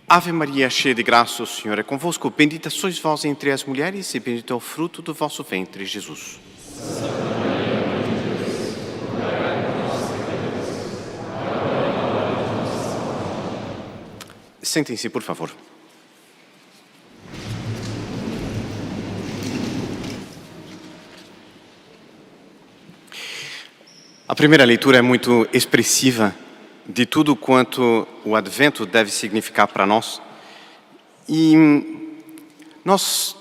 Ave Maria, cheia de graça, o Senhor é convosco. Bendita sois vós entre as mulheres e bendito é o fruto do vosso ventre, Jesus. Sentem-se, por favor. A primeira leitura é muito expressiva de tudo quanto o Advento deve significar para nós. E nós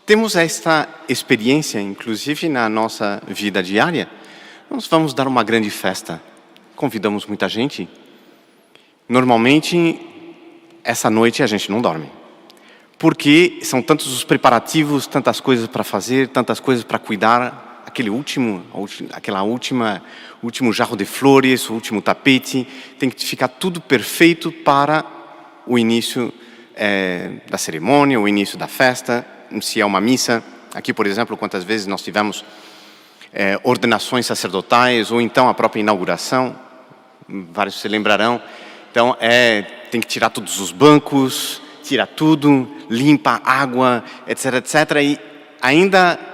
temos esta experiência, inclusive na nossa vida diária. Nós vamos dar uma grande festa, convidamos muita gente. Normalmente, essa noite a gente não dorme, porque são tantos os preparativos, tantas coisas para fazer, tantas coisas para cuidar. Último jarro de flores, o último tapete, tem que ficar tudo perfeito para o início da cerimônia, o início da festa, se é uma missa. Aqui, por exemplo, quantas vezes nós tivemos ordenações sacerdotais, ou então a própria inauguração, vários se lembrarão. Então, tem que tirar todos os bancos, tira tudo, limpa a água, etc, etc. E ainda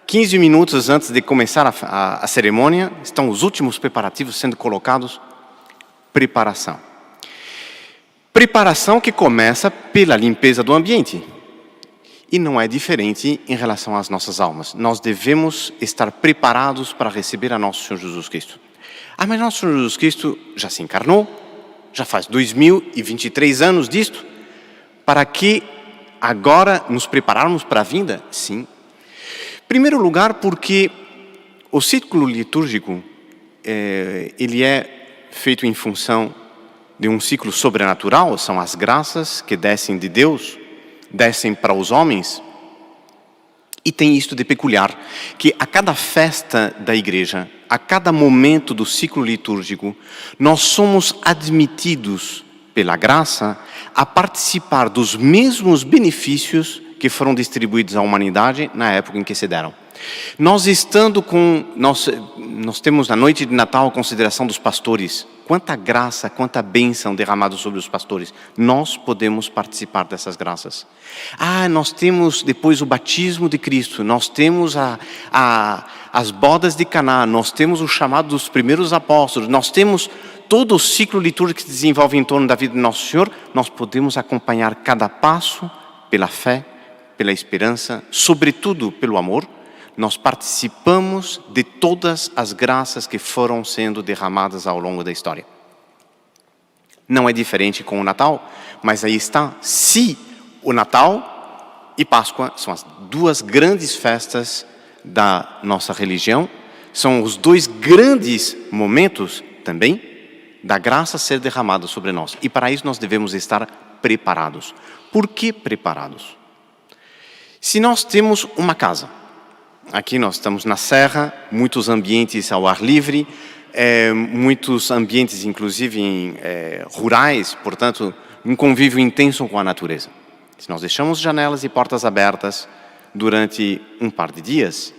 15 minutos antes de começar a cerimônia, estão os últimos preparativos sendo colocados. Preparação. Preparação que começa pela limpeza do ambiente. E não é diferente em relação às nossas almas. Nós devemos estar preparados para receber a nosso Senhor Jesus Cristo. Mas nosso Senhor Jesus Cristo já se encarnou, já faz 2023 anos disto, para que agora nos prepararmos para a vinda? Sim. Em primeiro lugar, porque o ciclo litúrgico ele é feito em função de um ciclo sobrenatural, são as graças que descem de Deus, descem para os homens, e tem isto de peculiar, que a cada festa da igreja, a cada momento do ciclo litúrgico, nós somos admitidos pela graça a participar dos mesmos benefícios que foram distribuídos à humanidade na época em que se deram. Nós temos na noite de Natal a consideração dos pastores. Quanta graça, quanta bênção derramada sobre os pastores. Nós podemos participar dessas graças. Nós temos depois o batismo de Cristo, nós temos as bodas de Caná, nós temos o chamado dos primeiros apóstolos, nós temos todo o ciclo litúrgico que se desenvolve em torno da vida de Nosso Senhor. Nós podemos acompanhar cada passo pela fé, pela esperança, sobretudo pelo amor. Nós participamos de todas as graças que foram sendo derramadas ao longo da história. Não é diferente com o Natal, mas aí está, se o Natal e Páscoa são as duas grandes festas da nossa religião, são os dois grandes momentos também da graça ser derramada sobre nós. E para isso nós devemos estar preparados. Por que preparados? Se nós temos uma casa, aqui nós estamos na serra, muitos ambientes ao ar livre, muitos ambientes inclusive rurais, portanto, um convívio intenso com a natureza. Se nós deixamos janelas e portas abertas durante um par de dias,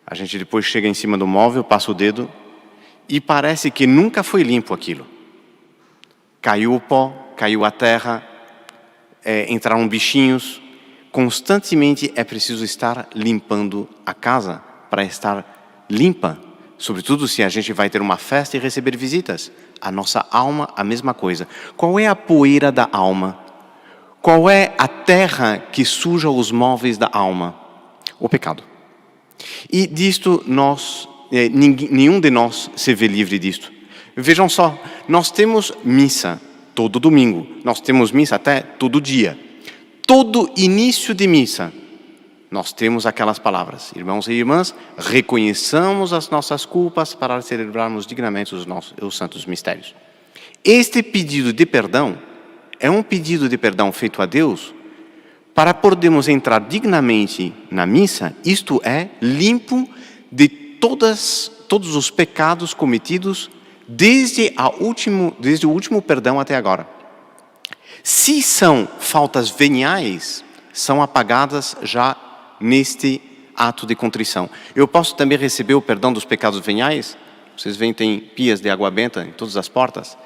a gente depois chega em cima do móvel, passa o dedo e parece que nunca foi limpo aquilo. Caiu o pó, caiu a terra, entraram bichinhos. Constantemente é preciso estar limpando a casa para estar limpa, sobretudo se a gente vai ter uma festa e receber visitas. A nossa alma, a mesma coisa. Qual é a poeira da alma? Qual é a terra que suja os móveis da alma? O pecado. E disto nenhum de nós se vê livre disto. Vejam só, nós temos missa todo domingo, nós temos missa até todo dia. Todo início de missa, nós temos aquelas palavras: irmãos e irmãs, reconheçamos as nossas culpas para celebrarmos dignamente os santos mistérios. Este pedido de perdão é um pedido de perdão feito a Deus para podermos entrar dignamente na missa, isto é, limpo de todos os pecados cometidos desde o último perdão até agora. Se são faltas veniais, são apagadas já neste ato de contrição. Eu posso também receber o perdão dos pecados veniais? Vocês veem, tem pias de água benta em todas as portas.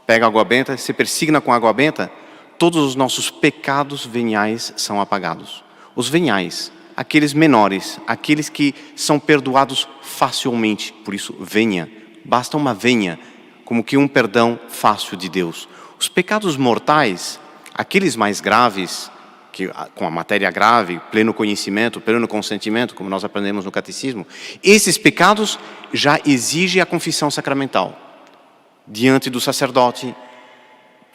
Pega a água benta, se persigna com a água benta. todos os nossos pecados veniais são apagados. Os veniais, aqueles menores, aqueles que são perdoados facilmente. Por isso, venha. Basta uma venha, como que um perdão fácil de Deus. Os pecados mortais, aqueles mais graves, que, com a matéria grave, pleno conhecimento, pleno consentimento, como nós aprendemos no catecismo, esses pecados já exigem a confissão sacramental diante do sacerdote,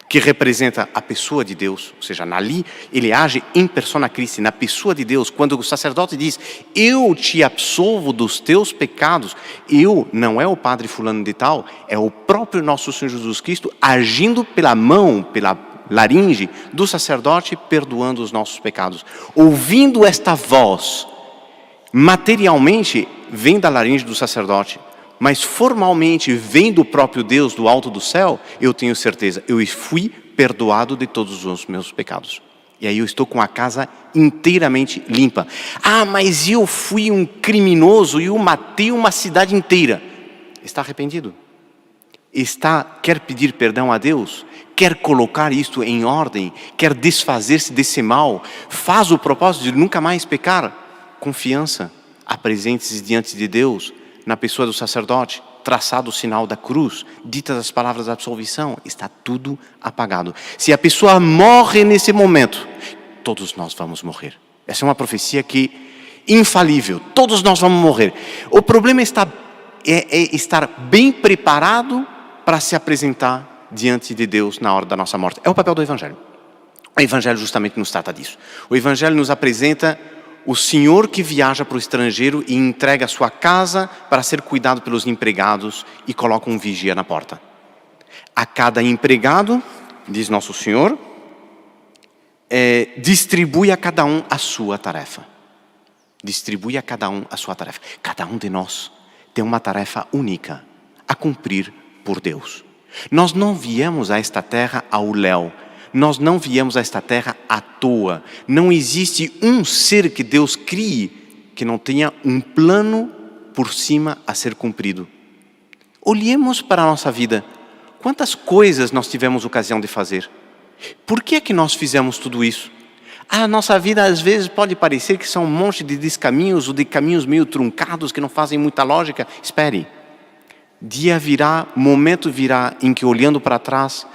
que representa a pessoa de Deus, ou seja, ali ele age em persona Christi, na pessoa de Deus. Quando o sacerdote diz, eu te absolvo dos teus pecados, eu, não é o padre fulano de tal, é o próprio nosso Senhor Jesus Cristo agindo pela mão, pela laringe do sacerdote, perdoando os nossos pecados. Ouvindo esta voz, materialmente vem da laringe do sacerdote, mas formalmente vem do próprio Deus, do alto do céu, eu tenho certeza, eu fui perdoado de todos os meus pecados. E aí eu estou com a casa inteiramente limpa. Ah, mas eu fui um criminoso e eu matei uma cidade inteira. Está arrependido? Quer pedir perdão a Deus? Quer colocar isto em ordem? Quer desfazer-se desse mal? Faz o propósito de nunca mais pecar? Confiança, apresente-se diante de Deus, na pessoa do sacerdote, traçado o sinal da cruz, ditas as palavras da absolvição, está tudo apagado. Se a pessoa morre nesse momento, todos nós vamos morrer. Essa é uma profecia infalível, todos nós vamos morrer. O problema é estar bem preparado para se apresentar diante de Deus na hora da nossa morte. É o papel do Evangelho. O Evangelho justamente nos trata disso. O Evangelho nos apresenta o senhor que viaja para o estrangeiro e entrega a sua casa para ser cuidado pelos empregados e coloca um vigia na porta. A cada empregado, diz nosso Senhor, distribui a cada um a sua tarefa. Distribui a cada um a sua tarefa. Cada um de nós tem uma tarefa única a cumprir por Deus. Nós não viemos a esta terra ao léu. Nós não viemos a esta terra à toa. Não existe um ser que Deus crie que não tenha um plano por cima a ser cumprido. Olhemos para a nossa vida. Quantas coisas nós tivemos ocasião de fazer? Por que é que nós fizemos tudo isso? A nossa vida às vezes pode parecer que são um monte de descaminhos ou de caminhos meio truncados que não fazem muita lógica. Espere. Dia virá, momento virá em que olhando para trás,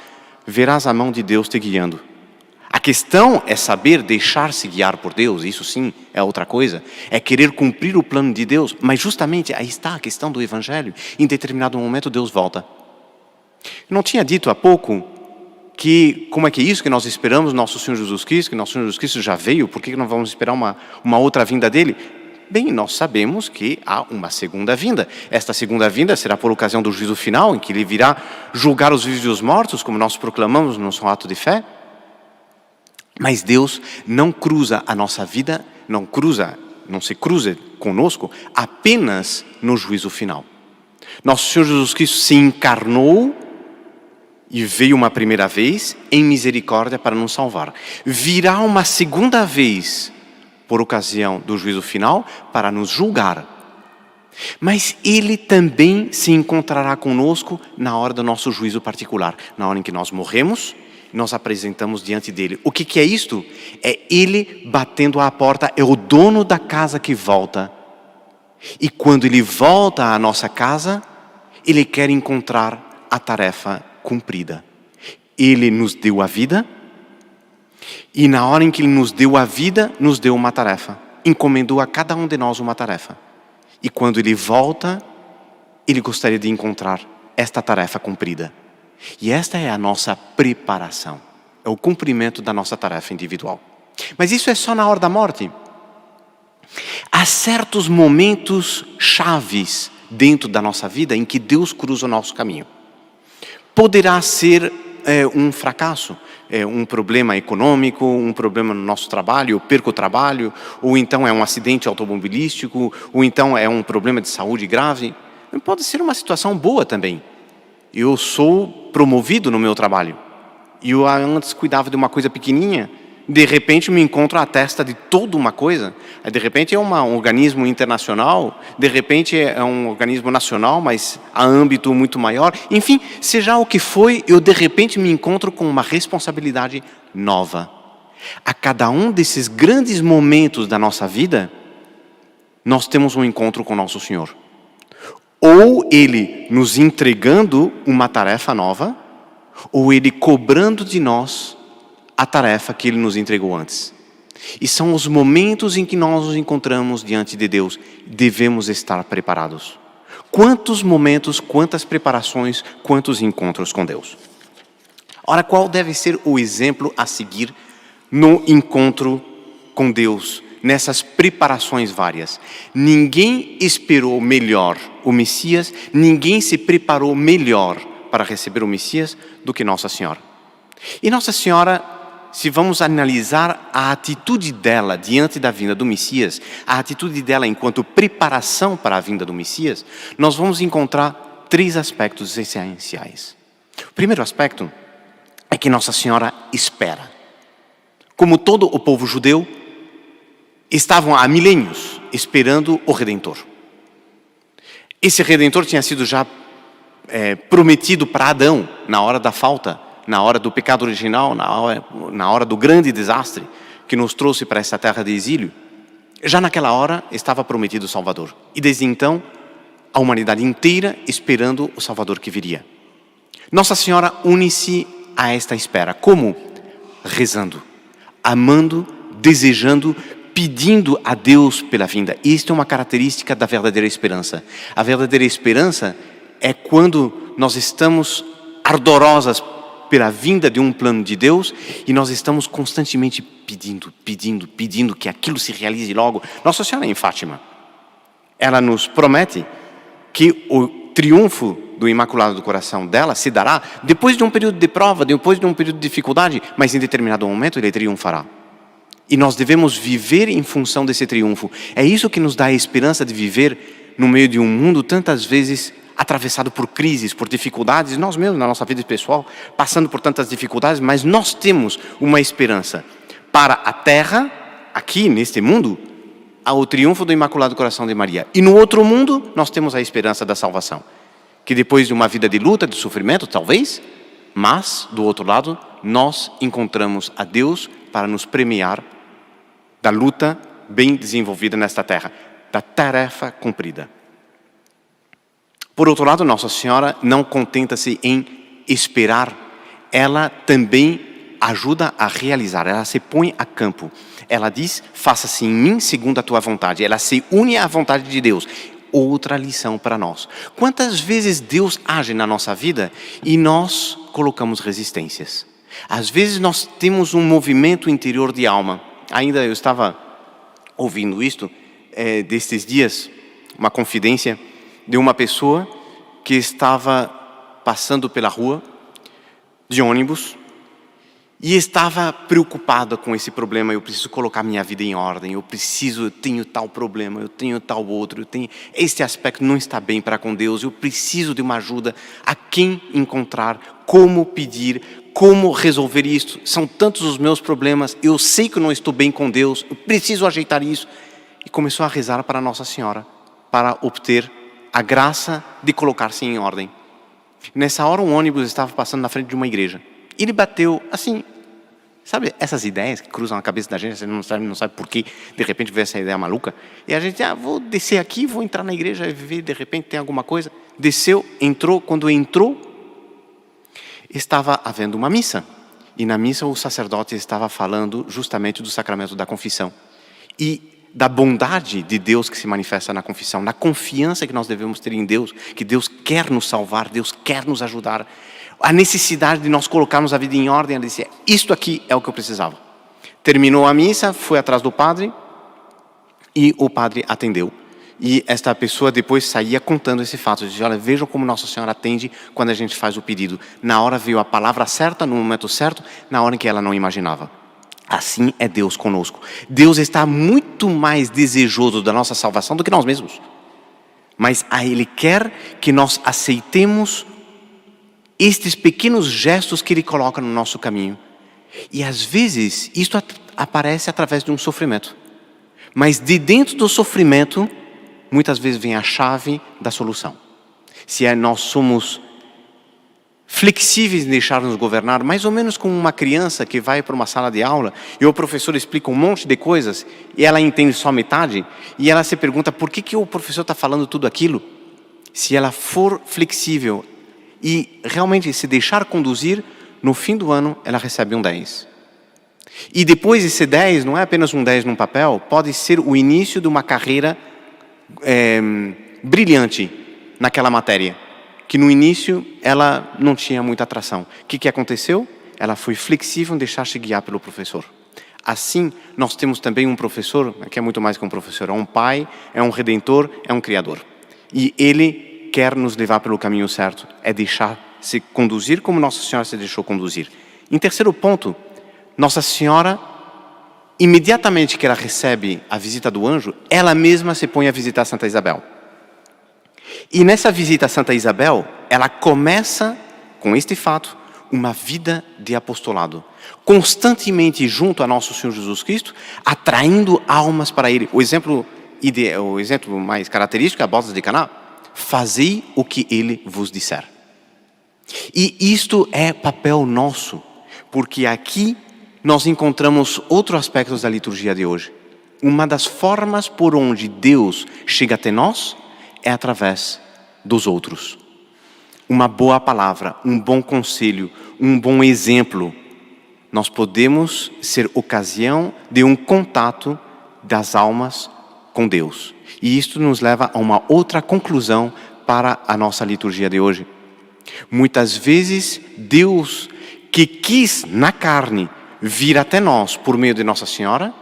verás a mão de Deus te guiando. A questão é saber deixar-se guiar por Deus, isso sim é outra coisa. É querer cumprir o plano de Deus, mas justamente aí está a questão do Evangelho. Em determinado momento Deus volta. Eu não tinha dito há pouco que, como é que é isso que nós esperamos nosso Senhor Jesus Cristo, que nosso Senhor Jesus Cristo já veio, por que não vamos esperar uma outra vinda dele? Bem, nós sabemos que há uma segunda vinda. Esta segunda vinda será por ocasião do juízo final, em que ele virá julgar os vivos e os mortos, como nós proclamamos no nosso ato de fé. Mas Deus não cruza a nossa vida, não se cruza conosco apenas no juízo final. Nosso Senhor Jesus Cristo se encarnou e veio uma primeira vez em misericórdia para nos salvar. Virá uma segunda vez por ocasião do juízo final, para nos julgar. Mas Ele também se encontrará conosco na hora do nosso juízo particular. Na hora em que nós morremos, nós apresentamos diante dEle. O que é isto? É Ele batendo à porta, é o dono da casa que volta. E quando Ele volta à nossa casa, Ele quer encontrar a tarefa cumprida. Ele nos deu a vida, e na hora em que Ele nos deu a vida, nos deu uma tarefa. Encomendou a cada um de nós uma tarefa. E quando Ele volta, Ele gostaria de encontrar esta tarefa cumprida. E esta é a nossa preparação. É o cumprimento da nossa tarefa individual. Mas isso é só na hora da morte. Há certos momentos chaves dentro da nossa vida em que Deus cruza o nosso caminho. Poderá ser um fracasso, um problema econômico, um problema no nosso trabalho, eu perco o trabalho, ou então é um acidente automobilístico, ou então é um problema de saúde grave. Pode ser uma situação boa também. Eu sou promovido no meu trabalho. E eu antes cuidava de uma coisa pequenininha, De repente me encontro à testa de toda uma coisa. De repente é um organismo internacional, de repente é um organismo nacional, mas a âmbito muito maior. Enfim, seja o que foi, eu de repente me encontro com uma responsabilidade nova. A cada um desses grandes momentos da nossa vida, nós temos um encontro com nosso Senhor. Ou Ele nos entregando uma tarefa nova, ou Ele cobrando de nós a tarefa que Ele nos entregou antes. E são os momentos em que nós nos encontramos diante de Deus. Devemos estar preparados. Quantos momentos, quantas preparações, quantos encontros com Deus. Ora, qual deve ser o exemplo a seguir no encontro com Deus, nessas preparações várias? Ninguém esperou melhor o Messias, ninguém se preparou melhor para receber o Messias do que Nossa Senhora. E Nossa Senhora, se vamos analisar a atitude dela diante da vinda do Messias, a atitude dela enquanto preparação para a vinda do Messias, nós vamos encontrar 3 aspectos essenciais. O primeiro aspecto é que Nossa Senhora espera. Como todo o povo judeu, estavam há milênios esperando o Redentor. Esse Redentor tinha sido já prometido para Adão na hora da falta, na hora do pecado original, na hora do grande desastre que nos trouxe para essa terra de exílio. Já naquela hora estava prometido o Salvador. E desde então, a humanidade inteira esperando o Salvador que viria. Nossa Senhora une-se a esta espera. Como? Rezando, amando, desejando, pedindo a Deus pela vinda. E isto é uma característica da verdadeira esperança. A verdadeira esperança é quando nós estamos ardorosas pela vinda de um plano de Deus e nós estamos constantemente pedindo que aquilo se realize logo. Nossa Senhora em Fátima, ela nos promete que o triunfo do Imaculado do Coração dela se dará depois de um período de prova, depois de um período de dificuldade, mas em determinado momento ele triunfará. E nós devemos viver em função desse triunfo. É isso que nos dá a esperança de viver no meio de um mundo tantas vezes atravessado por crises, por dificuldades, nós mesmos na nossa vida pessoal, passando por tantas dificuldades, mas nós temos uma esperança para a terra, aqui neste mundo, ao triunfo do Imaculado Coração de Maria. E no outro mundo, nós temos a esperança da salvação, que depois de uma vida de luta, de sofrimento, talvez, mas, do outro lado, nós encontramos a Deus para nos premiar da luta bem desenvolvida nesta terra, da tarefa cumprida. Por outro lado, Nossa Senhora não contenta-se em esperar, ela também ajuda a realizar, ela se põe a campo. Ela diz, faça-se em mim segundo a tua vontade. Ela se une à vontade de Deus. Outra lição para nós. Quantas vezes Deus age na nossa vida e nós colocamos resistências? Às vezes nós temos um movimento interior de alma. Ainda eu estava ouvindo isto, destes dias, uma confidência de uma pessoa que estava passando pela rua de ônibus e estava preocupada com esse problema. Eu preciso colocar minha vida em ordem, eu tenho tal problema, eu tenho tal outro, este aspecto não está bem para com Deus, eu preciso de uma ajuda. A quem encontrar, como pedir, como resolver isso? São tantos os meus problemas, eu sei que eu não estou bem com Deus, eu preciso ajeitar isso. E começou a rezar para Nossa Senhora, para obter a graça de colocar-se em ordem. Nessa hora um ônibus estava passando na frente de uma igreja. Ele bateu assim, sabe essas ideias que cruzam a cabeça da gente, você não sabe por que de repente veio essa ideia maluca. E a gente, vou descer aqui, vou entrar na igreja e ver, de repente tem alguma coisa. Desceu, entrou, quando entrou, estava havendo uma missa. E na missa o sacerdote estava falando justamente do sacramento da confissão. E da bondade de Deus que se manifesta na confissão, na confiança que nós devemos ter em Deus, que Deus quer nos salvar, Deus quer nos ajudar. A necessidade de nós colocarmos a vida em ordem, ela disse, isto aqui é o que eu precisava. Terminou a missa, foi atrás do padre e o padre atendeu. E esta pessoa depois saía contando esse fato, dizia, olha, vejam como Nossa Senhora atende quando a gente faz o pedido. Na hora veio a palavra certa, no momento certo, na hora em que ela não imaginava. Assim é Deus conosco. Deus está muito mais desejoso da nossa salvação do que nós mesmos. Mas Ele quer que nós aceitemos estes pequenos gestos que Ele coloca no nosso caminho. E às vezes isso aparece através de um sofrimento. Mas de dentro do sofrimento, muitas vezes vem a chave da solução. Se nós somos flexíveis em deixar-nos governar, mais ou menos como uma criança que vai para uma sala de aula e o professor explica um monte de coisas e ela entende só metade e ela se pergunta por que o professor está falando tudo aquilo. Se ela for flexível e realmente se deixar conduzir, no fim do ano ela recebe um 10. E depois esse 10 não é apenas um 10 num papel, pode ser o início de uma carreira brilhante naquela matéria, que no início ela não tinha muita atração. O que aconteceu? Ela foi flexível em deixar-se guiar pelo professor. Assim, nós temos também um professor, que é muito mais que um professor, é um pai, é um redentor, é um criador. E ele quer nos levar pelo caminho certo, é deixar-se conduzir como Nossa Senhora se deixou conduzir. Em terceiro ponto, Nossa Senhora, imediatamente que ela recebe a visita do anjo, ela mesma se põe a visitar Santa Isabel. E nessa visita a Santa Isabel, ela começa, com este fato, uma vida de apostolado. Constantemente junto a Nosso Senhor Jesus Cristo, atraindo almas para Ele. O exemplo mais característico é a boda de Caná. Fazei o que Ele vos disser. E isto é papel nosso, porque aqui nós encontramos outros aspectos da liturgia de hoje. Uma das formas por onde Deus chega até nós é através dos outros. Uma boa palavra, um bom conselho, um bom exemplo. Nós podemos ser ocasião de um contato das almas com Deus. E isto nos leva a uma outra conclusão para a nossa liturgia de hoje. Muitas vezes, Deus, que quis na carne vir até nós por meio de Nossa Senhora,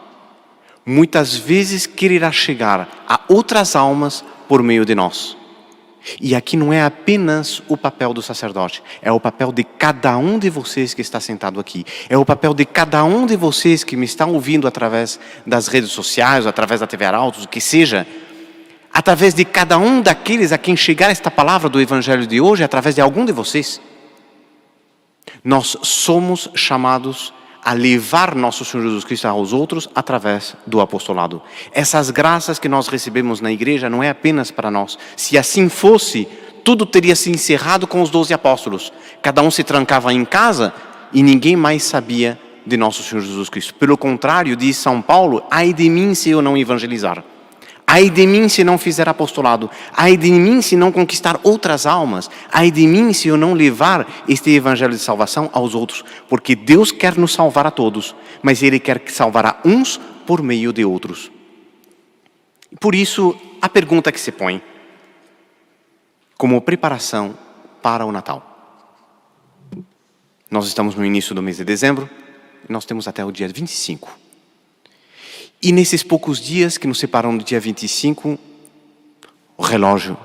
muitas vezes quererá chegar a outras almas por meio de nós. E aqui não é apenas o papel do sacerdote, é o papel de cada um de vocês que está sentado aqui. É o papel de cada um de vocês que me estão ouvindo através das redes sociais, através da TV Arautos, o que seja. Através de cada um daqueles a quem chegar esta palavra do Evangelho de hoje, através de algum de vocês. Nós somos chamados a levar Nosso Senhor Jesus Cristo aos outros através do apostolado. Essas graças que nós recebemos na igreja não é apenas para nós. Se assim fosse, tudo teria se encerrado com os 12 apóstolos. Cada um se trancava em casa e ninguém mais sabia de Nosso Senhor Jesus Cristo. Pelo contrário, diz São Paulo, ai de mim se eu não evangelizar. Ai de mim se não fizer apostolado. Ai de mim se não conquistar outras almas. Ai de mim se eu não levar este evangelho de salvação aos outros. Porque Deus quer nos salvar a todos, mas Ele quer salvar a uns por meio de outros. Por isso, a pergunta que se põe, como preparação para o Natal. Nós estamos no início do mês de dezembro, e nós temos até o dia 25. E nesses poucos dias que nos separam do dia 25, o relógio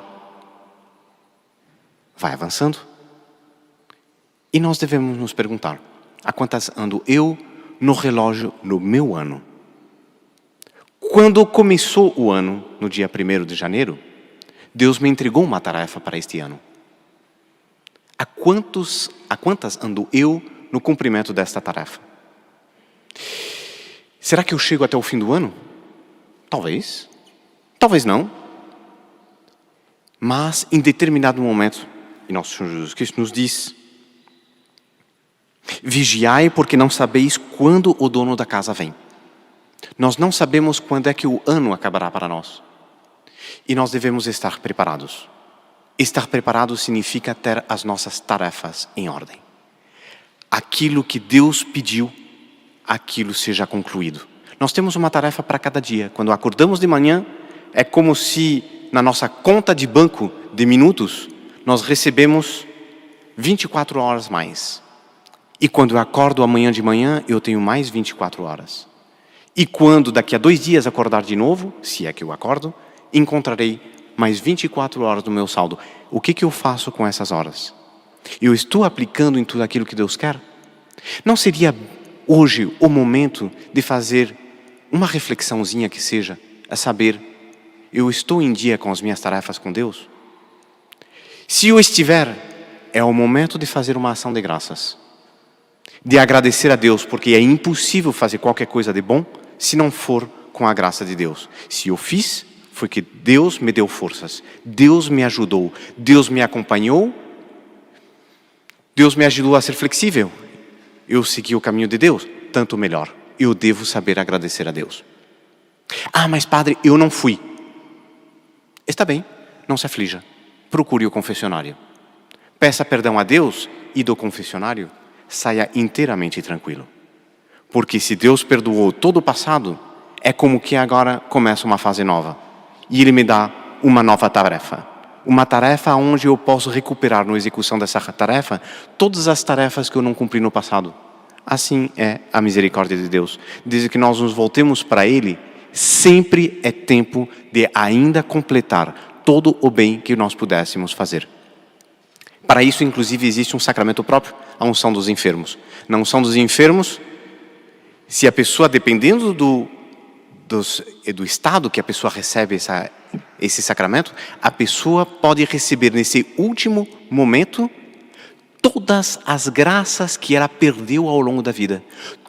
vai avançando. E nós devemos nos perguntar, a quantas ando eu no relógio no meu ano? Quando começou o ano, no dia 1º de janeiro, Deus me entregou uma tarefa para este ano. A quantas ando eu no cumprimento desta tarefa? Será que eu chego até o fim do ano? Talvez. Talvez não. Mas em determinado momento, e Nosso Senhor Jesus Cristo nos diz, vigiai porque não sabeis quando o dono da casa vem. Nós não sabemos quando é que o ano acabará para nós. E nós devemos estar preparados. Estar preparado significa ter as nossas tarefas em ordem. Aquilo que Deus pediu, aquilo seja concluído. Nós temos uma tarefa para cada dia. Quando acordamos de manhã, é como se na nossa conta de banco de minutos, nós recebemos 24 horas mais. E quando eu acordo amanhã de manhã, eu tenho mais 24 horas. E quando daqui a 2 dias acordar de novo, se é que eu acordo, encontrarei mais 24 horas no meu saldo. O que eu faço com essas horas? Eu estou aplicando em tudo aquilo que Deus quer? Não seria hoje o momento de fazer uma reflexãozinha que seja, a saber, eu estou em dia com as minhas tarefas com Deus? Se eu estiver, é o momento de fazer uma ação de graças. de agradecer a Deus, porque é impossível fazer qualquer coisa de bom se não for com a graça de Deus. Se eu fiz, foi que Deus me deu forças, Deus me ajudou, Deus me acompanhou, Deus me ajudou a ser flexível. Eu segui o caminho de Deus, tanto melhor. Eu devo saber agradecer a Deus. Ah, mas padre, eu não fui. Está bem, não se aflija. Procure o confessionário. Peça perdão a Deus e do confessionário saia inteiramente tranquilo. Porque se Deus perdoou todo o passado, é como que agora começa uma fase nova. E Ele me dá uma nova tarefa. Uma tarefa onde eu posso recuperar na execução dessa tarefa todas as tarefas que eu não cumpri no passado. Assim é a misericórdia de Deus. Desde que nós nos voltemos para Ele, sempre é tempo de ainda completar todo o bem que nós pudéssemos fazer. Para isso, inclusive, existe um sacramento próprio, a unção dos enfermos. Na unção dos enfermos, se a pessoa, dependendo do estado que a pessoa recebe esse sacramento, a pessoa pode receber nesse último momento todas as graças que ela perdeu ao longo da vida,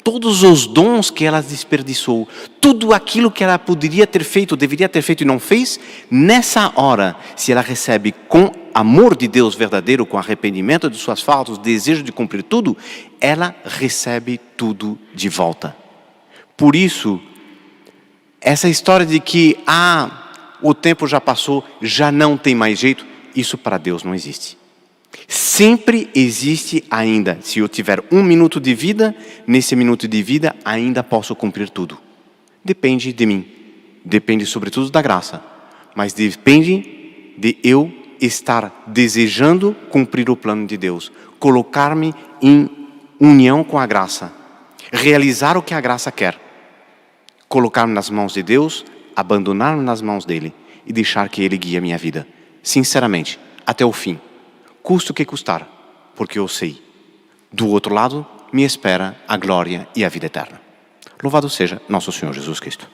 todos os dons que ela desperdiçou, tudo aquilo que ela poderia ter feito, deveria ter feito e não fez, nessa hora, se ela recebe com amor de Deus verdadeiro, com arrependimento de suas faltas, desejo de cumprir tudo, ela recebe tudo de volta. Por isso, essa história de que, o tempo já passou, já não tem mais jeito, isso para Deus não existe. Sempre existe ainda. Se eu tiver 1 minuto de vida, nesse minuto de vida ainda posso cumprir tudo. Depende de mim. Depende sobretudo da graça. Mas depende de eu estar desejando cumprir o plano de Deus. Colocar-me em união com a graça. Realizar o que a graça quer. Colocar-me nas mãos de Deus, abandonar-me nas mãos dEle e deixar que Ele guie a minha vida. Sinceramente, até o fim. Custe o que custar, porque eu sei, do outro lado me espera a glória e a vida eterna. Louvado seja nosso Senhor Jesus Cristo.